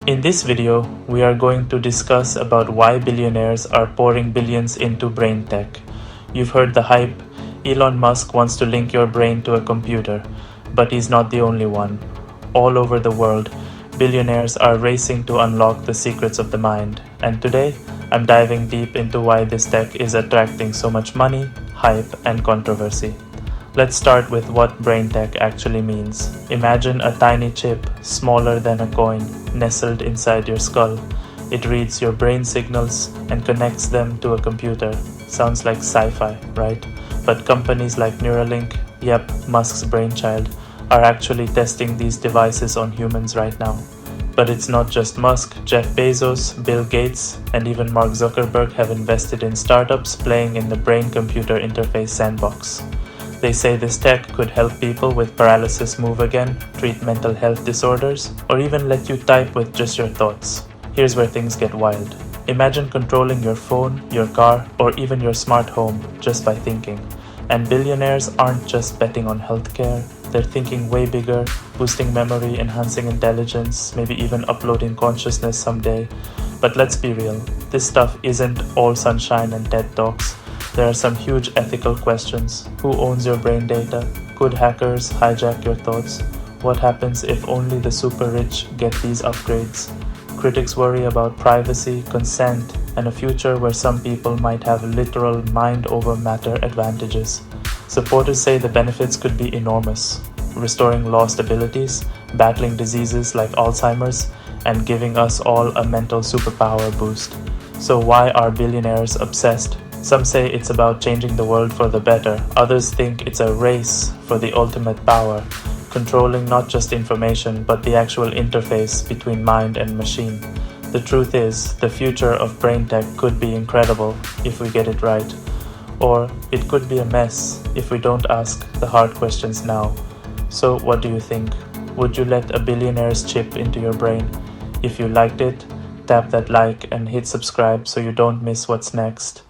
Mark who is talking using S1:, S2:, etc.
S1: In this video, we are going to discuss about why billionaires are pouring billions into brain tech. You've heard the hype. Elon Musk wants to link your brain to a computer, but he's not the only one. All over the world, billionaires are racing to unlock the secrets of the mind. And today, I'm diving deep into why this tech is attracting so much money, hype, and controversy. Let's start with what brain tech actually means. Imagine a tiny chip, smaller than a coin, nestled inside your skull. It reads your brain signals and connects them to a computer. Sounds like sci-fi, right? But companies like Neuralink, yep, Musk's brainchild, are actually testing these devices on humans right now. But it's not just Musk. Jeff Bezos, Bill Gates, and even Mark Zuckerberg have invested in startups playing in the brain-computer interface sandbox. They say this tech could help people with paralysis move again, treat mental health disorders, or even let you type with just your thoughts. Here's where things get wild. Imagine controlling your phone, your car, or even your smart home just by thinking. And billionaires aren't just betting on healthcare, they're thinking way bigger, boosting memory, enhancing intelligence, maybe even uploading consciousness someday. But let's be real, this stuff isn't all sunshine and TED Talks. There are some huge ethical questions. Who owns your brain data? Could hackers hijack your thoughts? What happens if only the super rich get these upgrades? Critics worry about privacy, consent, and a future where some people might have literal mind over matter advantages. Supporters say the benefits could be enormous, restoring lost abilities, battling diseases like Alzheimer's, and giving us all a mental superpower boost. So why are billionaires obsessed? Some say it's about changing the world for the better. Others think it's a race for the ultimate power, controlling not just information but the actual interface between mind and machine. The truth is, the future of brain tech could be incredible if we get it right. Or it could be a mess if we don't ask the hard questions now. So what do you think? Would you let a billionaire's chip into your brain? If you liked it, tap that like and hit subscribe so you don't miss what's next.